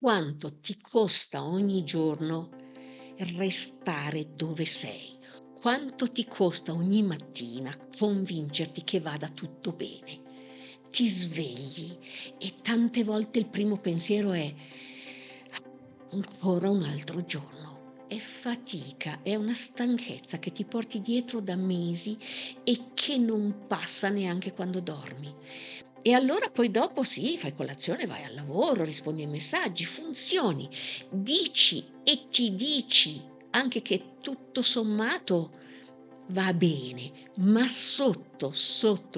Quanto ti costa ogni giorno restare dove sei? Quanto ti costa ogni mattina convincerti che vada tutto bene? Ti svegli e tante volte il primo pensiero è: ancora un altro giorno. È fatica, è una stanchezza che ti porti dietro da mesi e che non passa neanche quando dormi. E allora poi dopo sì, fai colazione, vai al lavoro, rispondi ai messaggi, funzioni, dici e ti dici anche che tutto sommato va bene, ma sotto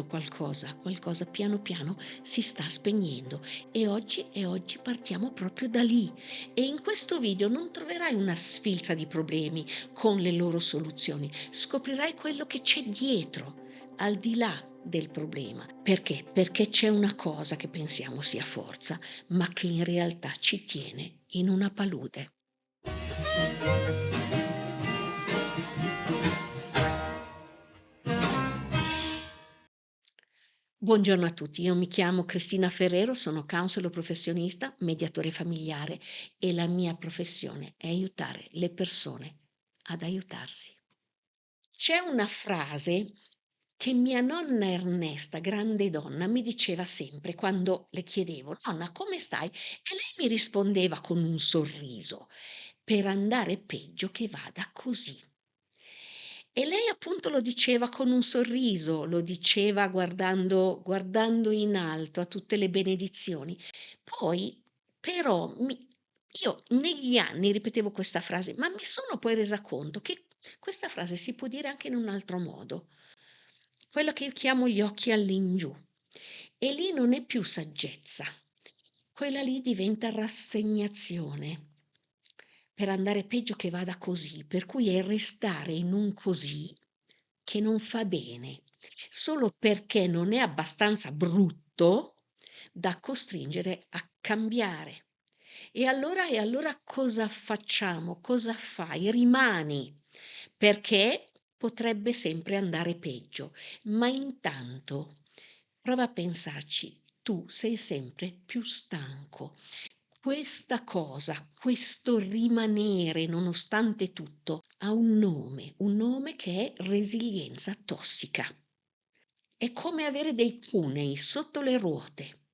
qualcosa piano piano si sta spegnendo e oggi partiamo proprio da lì. E in questo video non troverai una sfilza di problemi con le loro soluzioni, scoprirai quello che c'è dietro, al di là del problema. Perché? Perché c'è una cosa che pensiamo sia forza, ma che in realtà ci tiene in una palude. Buongiorno a tutti, io mi chiamo Cristina Ferrero, sono counselor professionista, mediatore familiare e la mia professione è aiutare le persone ad aiutarsi. C'è una frase che mia nonna Ernesta, grande donna, mi diceva sempre quando le chiedevo: "Nonna, come stai?" E lei mi rispondeva con un sorriso: "Per andare peggio che vada così." E lei appunto lo diceva con un sorriso, lo diceva guardando in alto a tutte le benedizioni. Poi però io negli anni ripetevo questa frase, ma mi sono poi resa conto che questa frase si può dire anche in un altro modo, quello che io chiamo gli occhi all'ingiù. E lì non è più saggezza, quella lì diventa rassegnazione. Per andare peggio che vada così, per cui è restare in un così che non fa bene, solo perché non è abbastanza brutto da costringere a cambiare. E allora cosa facciamo? Cosa fai? Rimani, perché potrebbe sempre andare peggio. Ma intanto prova a pensarci, tu sei sempre più stanco. Questa cosa, questo rimanere nonostante tutto, ha un nome che è resilienza tossica. È come avere dei cunei sotto le ruote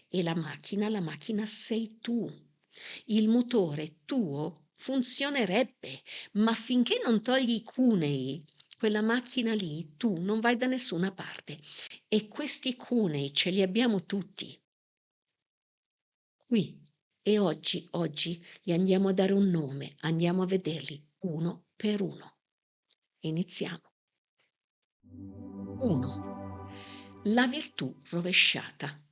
e la macchina sei tu. Il motore tuo funzionerebbe, ma finché non togli i cunei, quella macchina lì, tu non vai da nessuna parte. E questi cunei ce li abbiamo tutti qui. E oggi gli andiamo a dare un nome, andiamo a vederli uno per uno. Iniziamo. 1. La virtù rovesciata.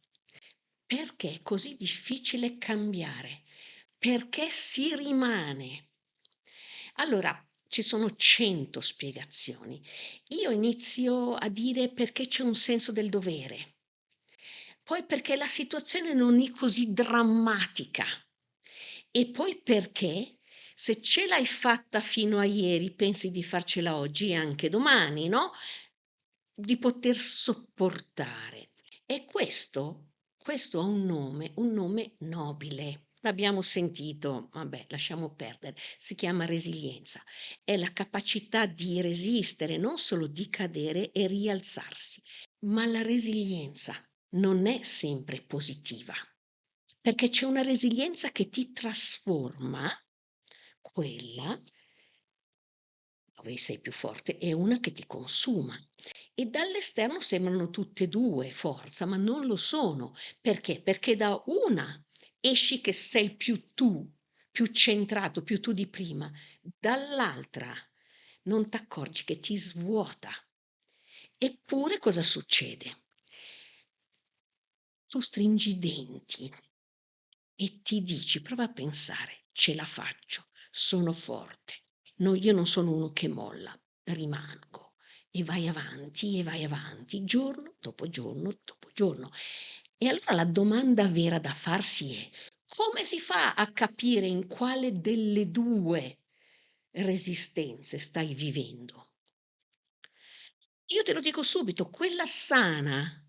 Perché è così difficile cambiare? Perché si rimane? Allora, ci sono 100 spiegazioni. Io inizio a dire perché c'è un senso del dovere, poi perché la situazione non è così drammatica e poi perché se ce l'hai fatta fino a ieri, pensi di farcela oggi e anche domani, no, di poter sopportare. E questo ha un nome nobile. L'abbiamo sentito, vabbè, lasciamo perdere. Si chiama resilienza. È la capacità di resistere, non solo di cadere e rialzarsi. Ma la resilienza non è sempre positiva, perché c'è una resilienza che ti trasforma, quella dove sei più forte, e una che ti consuma. E dall'esterno sembrano tutte e due forza, ma non lo sono. Perché? Perché da una esci che sei più tu, più centrato, più tu di prima, dall'altra non t'accorgi che ti svuota. Eppure cosa succede? Tu stringi i denti e ti dici: "Prova a pensare, ce la faccio, sono forte, no, io non sono uno che molla, rimango", e vai avanti, giorno dopo giorno dopo giorno. E allora la domanda vera da farsi è: come si fa a capire in quale delle 2 resistenze stai vivendo? Io te lo dico subito, quella sana,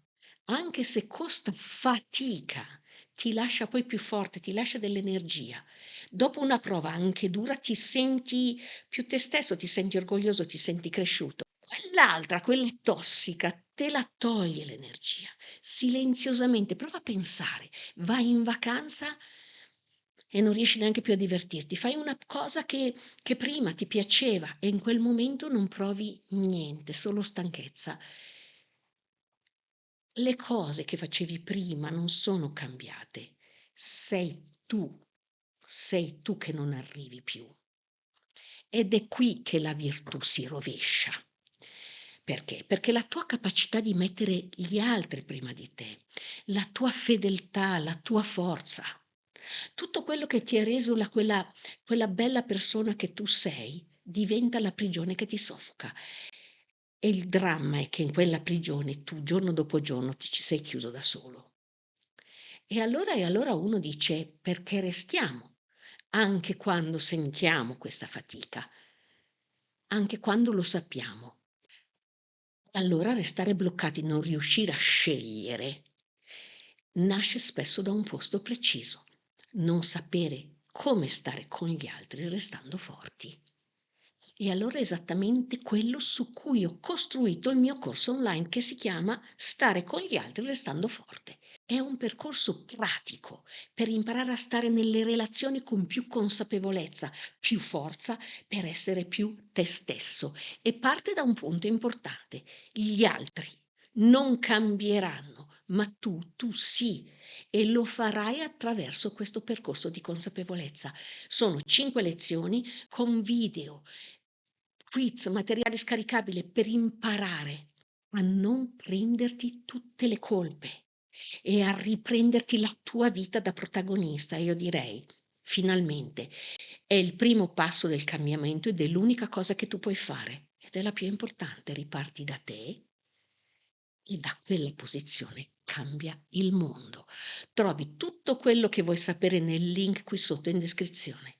anche se costa fatica, ti lascia poi più forte, ti lascia dell'energia. Dopo una prova anche dura ti senti più te stesso, ti senti orgoglioso, ti senti cresciuto. Quell'altra, quella tossica, te la toglie l'energia. Silenziosamente, prova a pensare, vai in vacanza e non riesci neanche più a divertirti, fai una cosa che prima ti piaceva e in quel momento non provi niente, solo stanchezza. Le cose che facevi prima non sono cambiate, tu, sei tu che non arrivi più. Ed è qui che la virtù si rovescia. Perché? Perché la tua capacità di mettere gli altri prima di te, la tua fedeltà, la tua forza, tutto quello che ti ha reso quella bella persona che tu sei, diventa la prigione che ti soffoca. E il dramma è che in quella prigione tu giorno dopo giorno ti ci sei chiuso da solo. E allora uno dice: perché restiamo? Anche quando sentiamo questa fatica, anche quando lo sappiamo. Allora restare bloccati, non riuscire a scegliere, nasce spesso da un posto preciso, non sapere come stare con gli altri restando forti. E allora è esattamente quello su cui ho costruito il mio corso online che si chiama Stare con gli altri restando forte. È un percorso pratico per imparare a stare nelle relazioni con più consapevolezza, più forza, per essere più te stesso. E parte da un punto importante: gli altri non cambieranno, ma tu sì, e lo farai attraverso questo percorso di consapevolezza. Sono 5 lezioni con video, quiz, materiale scaricabile per imparare a non prenderti tutte le colpe e a riprenderti la tua vita da protagonista. Io direi, finalmente, è il primo passo del cambiamento ed è l'unica cosa che tu puoi fare. Ed è la più importante, riparti da te e da quella posizione cambia il mondo. Trovi tutto quello che vuoi sapere nel link qui sotto in descrizione.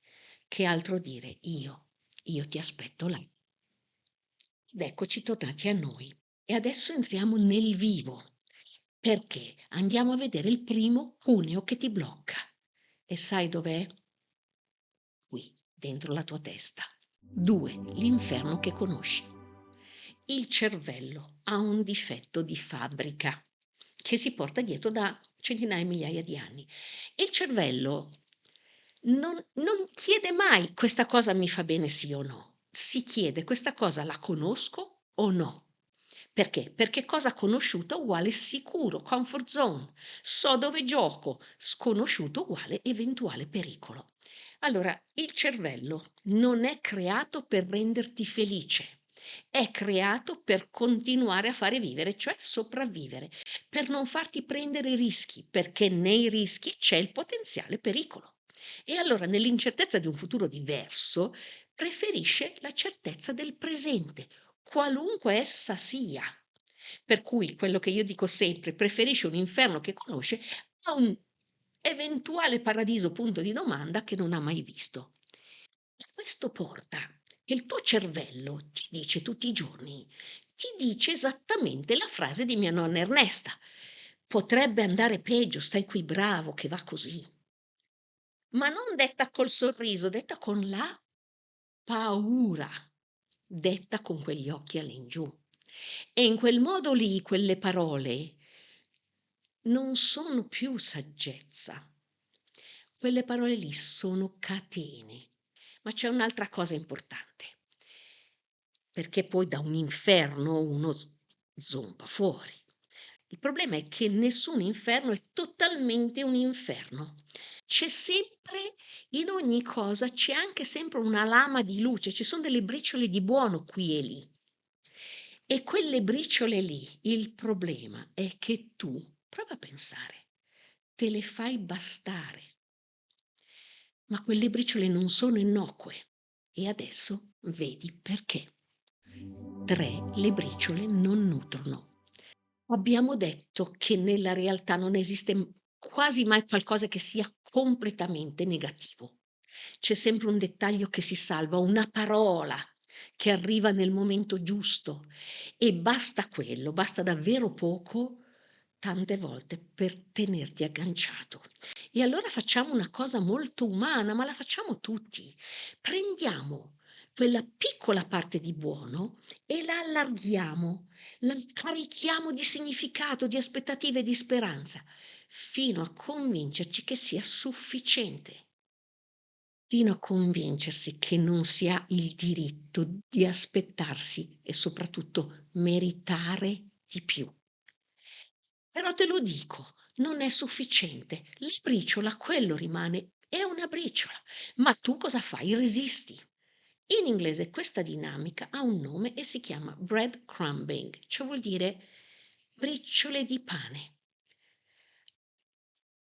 Che altro dire? Io ti aspetto là. Ed eccoci tornati a noi. E adesso entriamo nel vivo, perché andiamo a vedere il primo cuneo che ti blocca. E sai dov'è? Qui, dentro la tua testa. 2. L'inferno che conosci. Il cervello ha un difetto di fabbrica che si porta dietro da centinaia e migliaia di anni. Il cervello non chiede mai questa cosa mi fa bene sì o no. Si chiede questa cosa la conosco o no. Perché? Perché cosa conosciuta uguale sicuro, comfort zone. So dove gioco, sconosciuto uguale eventuale pericolo. Allora, il cervello non è creato per renderti felice, è creato per continuare a fare vivere, cioè sopravvivere, per non farti prendere rischi, perché nei rischi c'è il potenziale pericolo. E allora, nell'incertezza di un futuro diverso, preferisce la certezza del presente, qualunque essa sia. Per cui quello che io dico sempre, preferisce un inferno che conosce a un eventuale paradiso, punto di domanda, che non ha mai visto. E questo porta che il tuo cervello ti dice tutti i giorni, ti dice esattamente la frase di mia nonna Ernesta: potrebbe andare peggio, stai qui bravo che va così. Ma non detta col sorriso, detta con la paura, detta con quegli occhi all'ingiù. E in quel modo lì, quelle parole non sono più saggezza. Quelle parole lì sono catene. Ma c'è un'altra cosa importante, perché poi da un inferno uno zompa fuori. Il problema è che nessun inferno è totalmente un inferno. C'è sempre, in ogni cosa, c'è anche sempre una lama di luce, ci sono delle briciole di buono qui e lì. E quelle briciole lì, il problema è che tu, prova a pensare, te le fai bastare, ma quelle briciole non sono innocue. E adesso vedi perché. 3. Le briciole non nutrono. Abbiamo detto che nella realtà non esiste quasi mai qualcosa che sia completamente negativo. C'è sempre un dettaglio che si salva, una parola che arriva nel momento giusto e basta quello, basta davvero poco tante volte per tenerti agganciato. E allora facciamo una cosa molto umana, ma la facciamo tutti. Prendiamo quella piccola parte di buono e la allarghiamo, la carichiamo di significato, di aspettative, di speranza, fino a convincerci che sia sufficiente, fino a convincersi che non si ha il diritto di aspettarsi e soprattutto meritare di più. Però te lo dico, non è sufficiente. La briciola, quello rimane, è una briciola. Ma tu cosa fai? Resisti. In inglese questa dinamica ha un nome e si chiama breadcrumbing, cioè vuol dire briciole di pane.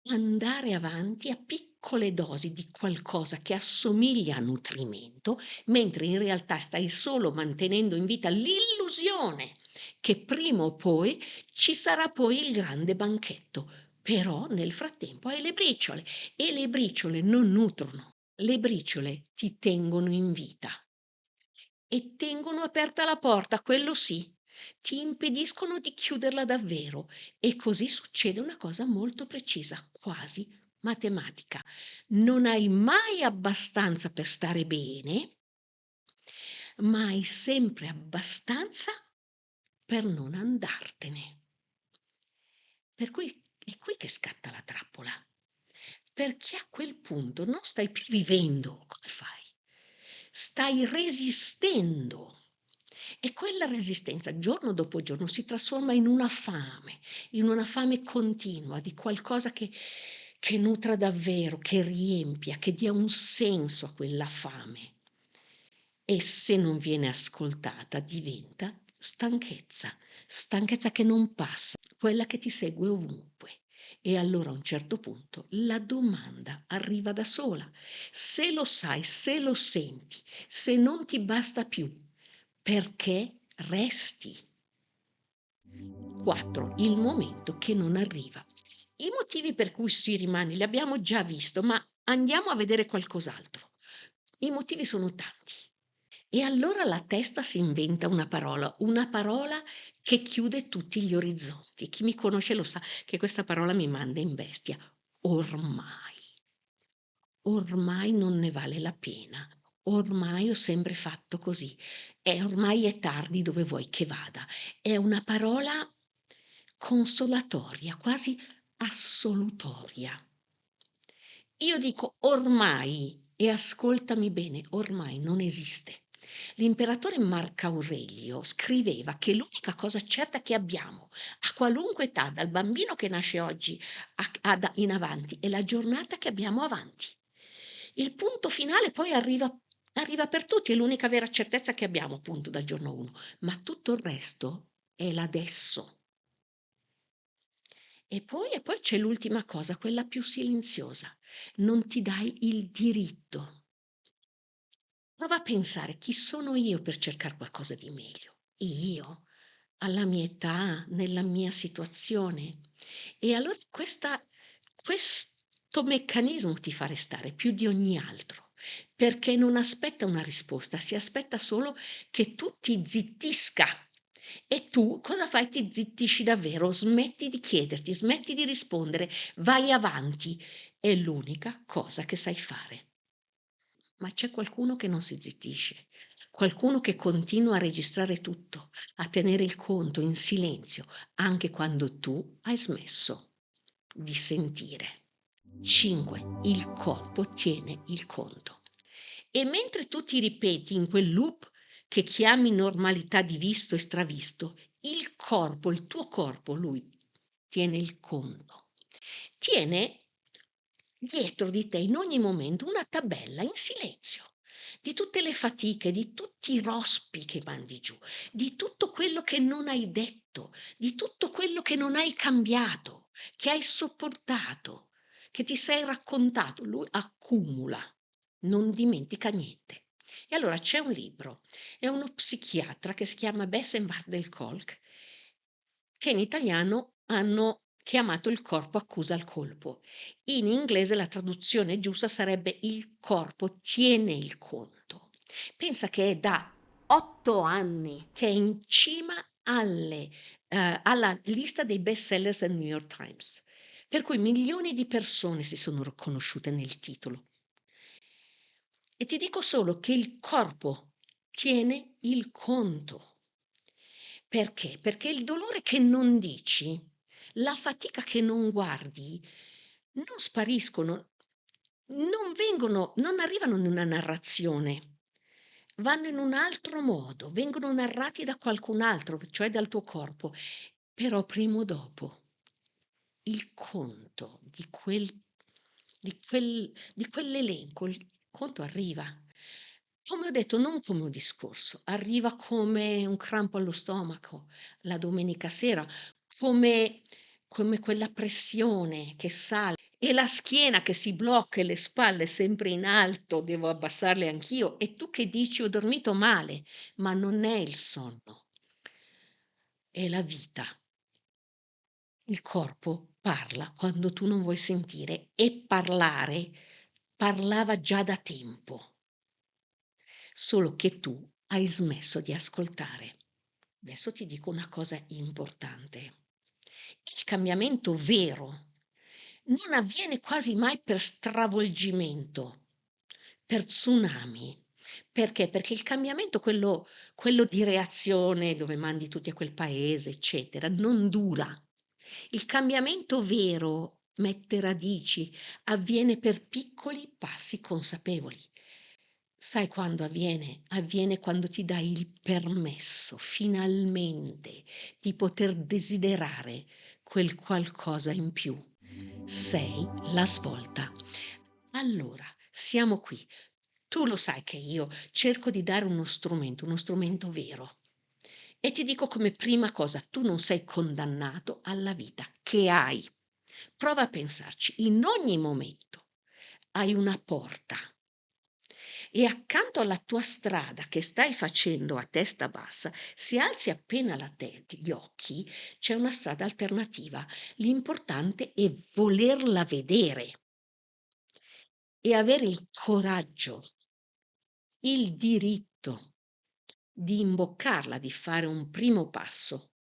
Andare avanti a piccole dosi di qualcosa che assomiglia a nutrimento, mentre in realtà stai solo mantenendo in vita l'illusione che prima o poi ci sarà poi il grande banchetto. Però nel frattempo hai le briciole e le briciole non nutrono, le briciole ti tengono in vita e tengono aperta la porta, quello sì, ti impediscono di chiuderla davvero e così succede una cosa molto precisa, quasi matematica. Non hai mai abbastanza per stare bene, ma hai sempre abbastanza per non andartene. Per cui è qui che scatta la trappola, perché a quel punto non stai più vivendo, come fai? Stai resistendo e quella resistenza giorno dopo giorno si trasforma in una fame continua di qualcosa che nutra davvero, che riempia, che dia un senso a quella fame. E se non viene ascoltata diventa stanchezza, stanchezza che non passa, quella che ti segue ovunque. E allora a un certo punto la domanda arriva da sola. Se lo sai, se lo senti, se non ti basta più, perché resti? 4. Il momento che non arriva. I motivi per cui si rimane li abbiamo già visto, ma andiamo a vedere qualcos'altro. I motivi sono tanti. E allora la testa si inventa una parola che chiude tutti gli orizzonti. Chi mi conosce lo sa che questa parola mi manda in bestia. Ormai. Ormai non ne vale la pena. Ormai ho sempre fatto così. E ormai è tardi dove vuoi che vada. È una parola consolatoria, quasi assolutoria. Io dico ormai, e ascoltami bene, ormai non esiste. L'imperatore Marco Aurelio scriveva che l'unica cosa certa che abbiamo a qualunque età, dal bambino che nasce oggi in avanti, è la giornata che abbiamo avanti. Il punto finale poi arriva per tutti, è l'unica vera certezza che abbiamo, appunto, dal giorno 1, ma tutto il resto è l'adesso. E poi c'è l'ultima cosa, quella più silenziosa. Non ti dai il diritto. Prova a pensare chi sono io per cercare qualcosa di meglio. Io, alla mia età, nella mia situazione. E allora questo meccanismo ti fa restare più di ogni altro, perché non aspetta una risposta, si aspetta solo che tu ti zittisca. E tu cosa fai? Ti zittisci davvero, smetti di chiederti, smetti di rispondere, vai avanti. È l'unica cosa che sai fare. Ma c'è qualcuno che non si zittisce, qualcuno che continua a registrare tutto, a tenere il conto in silenzio, anche quando tu hai smesso di sentire. 5. Il corpo tiene il conto. E mentre tu ti ripeti in quel loop che chiami normalità di visto e stravisto, il corpo, il tuo corpo, lui tiene il conto. Tiene dietro di te in ogni momento una tabella in silenzio di tutte le fatiche, di tutti i rospi che mandi giù, di tutto quello che non hai detto, di tutto quello che non hai cambiato, che hai sopportato, che ti sei raccontato. Lui accumula, non dimentica niente. E allora c'è un libro, è uno psichiatra che si chiama Bessem van der Kolk, che in italiano hanno chiamato Il corpo accusa il colpo. In inglese la traduzione giusta sarebbe Il corpo tiene il conto. Pensa che è da 8 anni che è in cima alle alla lista dei best sellers del New York Times, per cui milioni di persone si sono riconosciute nel titolo. E ti dico solo che il corpo tiene il conto. Perché? Perché il dolore che non dici, la fatica che non guardi, non spariscono, non arrivano in una narrazione, vanno in un altro modo, vengono narrati da qualcun altro, cioè dal tuo corpo, però prima o dopo il conto di quell'elenco, il conto arriva. Come ho detto, non come un discorso, arriva come un crampo allo stomaco la domenica sera, come quella pressione che sale e la schiena che si blocca e le spalle sempre in alto, devo abbassarle anch'io, e tu che dici: "Ho dormito male", ma non è il sonno, è la vita. Il corpo parla quando tu non vuoi sentire e parlare parlava già da tempo, solo che tu hai smesso di ascoltare. Adesso ti dico una cosa importante. Il cambiamento vero non avviene quasi mai per stravolgimento, per tsunami. Perché? Perché il cambiamento, quello di reazione, dove mandi tutti a quel paese, eccetera, non dura. Il cambiamento vero mette radici, avviene per piccoli passi consapevoli. Sai quando avviene? Avviene quando ti dai il permesso, finalmente, di poter desiderare quel qualcosa in più. Sei la svolta. Allora, siamo qui. Tu lo sai che io cerco di dare uno strumento vero. E ti dico come prima cosa, tu non sei condannato alla vita che hai. Prova a pensarci, in ogni momento hai una porta e accanto alla tua strada che stai facendo a testa bassa, se alzi appena gli occhi, c'è una strada alternativa. L'importante è volerla vedere e avere il coraggio, il diritto di imboccarla, di fare un primo passo.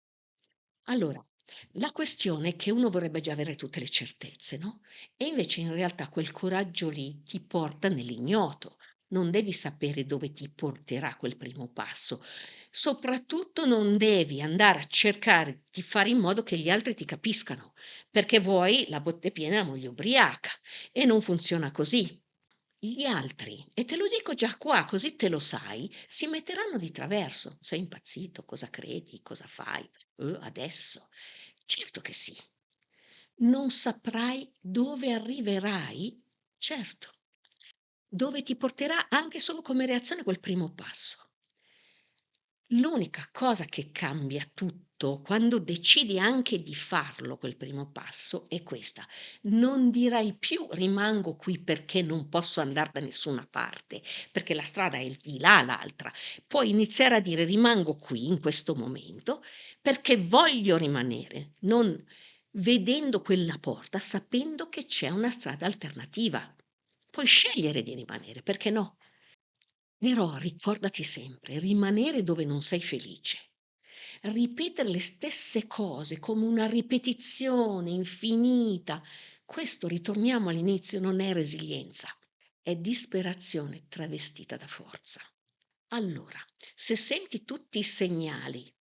Allora, la questione è che uno vorrebbe già avere tutte le certezze, no? E invece in realtà quel coraggio lì ti porta nell'ignoto. Non devi sapere dove ti porterà quel primo passo. Soprattutto non devi andare a cercare di fare in modo che gli altri ti capiscano, perché vuoi la botte piena e la moglie ubriaca e non funziona così. Gli altri, e te lo dico già qua, così te lo sai, si metteranno di traverso. Sei impazzito? Cosa credi? Cosa fai? Adesso? Certo che sì. Non saprai dove arriverai? Certo. Dove ti porterà anche solo come reazione quel primo passo. L'unica cosa che cambia tutto quando decidi anche di farlo quel primo passo è questa: non dirai più rimango qui perché non posso andar da nessuna parte, perché la strada è di là l'altra. Puoi iniziare a dire rimango qui in questo momento perché voglio rimanere, non vedendo quella porta, sapendo che c'è una strada alternativa. Puoi scegliere di rimanere, perché no? Però ricordati sempre, rimanere dove non sei felice, ripetere le stesse cose come una ripetizione infinita, questo, ritorniamo all'inizio, non è resilienza, è disperazione travestita da forza. Allora, se senti tutti i segnali,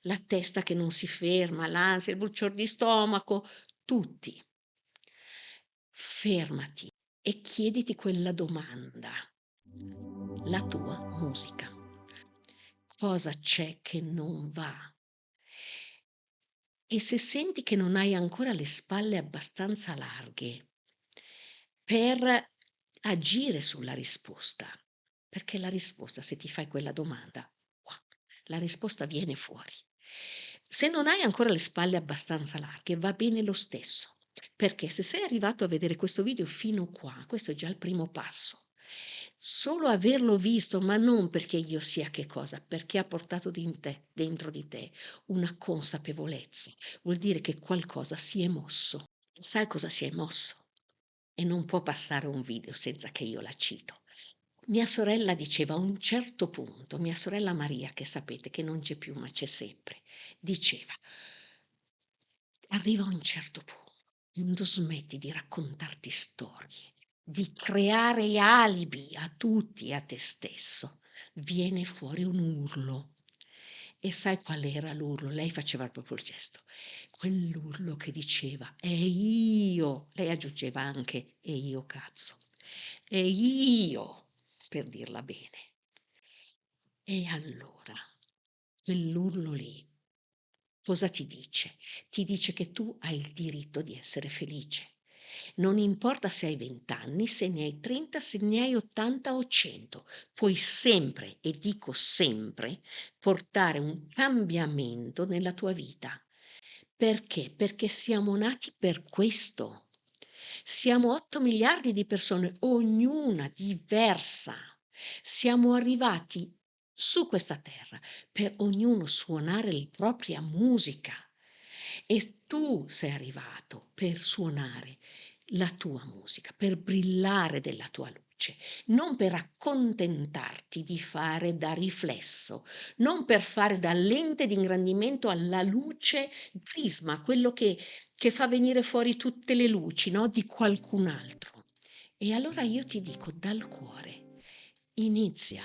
la testa che non si ferma, l'ansia, il bruciore di stomaco, tutti, fermati e chiediti quella domanda: la tua musica. Cosa c'è che non va? E se senti che non hai ancora le spalle abbastanza larghe per agire sulla risposta, perché la risposta, se ti fai quella domanda, qua, la risposta viene fuori. Se non hai ancora le spalle abbastanza larghe, va bene lo stesso, perché se sei arrivato a vedere questo video fino qua, questo è già il primo passo. Solo averlo visto, ma non perché io sia che cosa, perché ha portato dentro di te una consapevolezza, vuol dire che qualcosa si è mosso. Sai cosa si è mosso? E non può passare un video senza che io la cito. Mia sorella diceva a un certo punto, mia sorella Maria, che sapete che non c'è più ma c'è sempre, diceva: arriva a un certo punto, quando smetti di raccontarti storie, di creare alibi a tutti e a te stesso, viene fuori un urlo. E sai qual era l'urlo? Lei faceva proprio il gesto. Quell'urlo che diceva: "È io!" Lei aggiungeva anche: "E io cazzo!" "E io!" Per dirla bene. E allora, quell'urlo lì cosa ti dice? Ti dice che tu hai il diritto di essere felice. Non importa se hai 20 anni, se ne hai 30, se ne hai 80 o 100, puoi sempre, e dico sempre, portare un cambiamento nella tua vita. Perché? Perché siamo nati per questo. Siamo 8 miliardi di persone, ognuna diversa. Siamo arrivati su questa terra per ognuno suonare la propria musica e tu sei arrivato per suonare la tua musica, per brillare della tua luce, non per accontentarti di fare da riflesso, non per fare da lente di ingrandimento alla luce prisma, quello che fa venire fuori tutte le luci, no, di qualcun altro. E allora io ti dico dal cuore, inizia,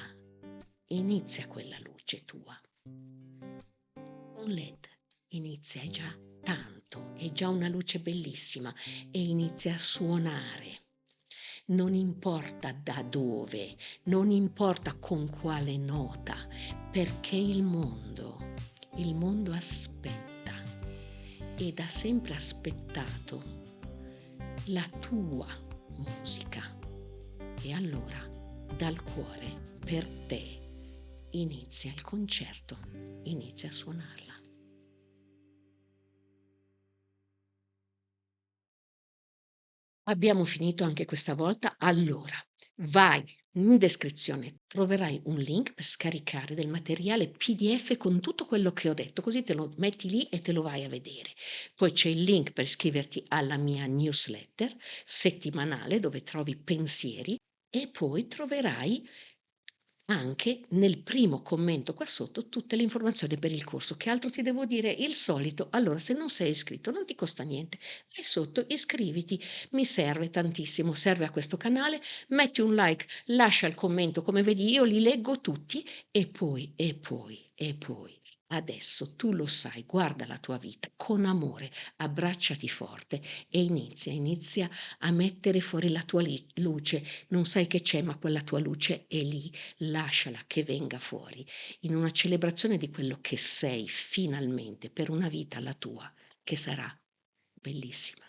inizia quella luce tua. Un LED inizia, è già tanto, è già una luce bellissima e inizia a suonare. Non importa da dove, non importa con quale nota, perché il mondo aspetta ed ha sempre aspettato la tua musica. E allora, dal cuore, per te, inizia il concerto, inizia a suonarla. Abbiamo finito anche questa volta. Allora, vai in descrizione, troverai un link per scaricare del materiale PDF con tutto quello che ho detto, così te lo metti lì e te lo vai a vedere. Poi c'è il link per iscriverti alla mia newsletter settimanale dove trovi pensieri e poi troverai anche nel primo commento qua sotto tutte le informazioni per il corso. Che altro ti devo dire? Il solito. Allora, se non sei iscritto, non ti costa niente. Vai sotto, iscriviti. Mi serve tantissimo, serve a questo canale. Metti un like, lascia il commento, come vedi io li leggo tutti e poi. Adesso tu lo sai, guarda la tua vita con amore, abbracciati forte e inizia a mettere fuori la tua luce. Non sai che c'è, ma quella tua luce è lì. Lasciala che venga fuori in una celebrazione di quello che sei finalmente per una vita, la tua, che sarà bellissima.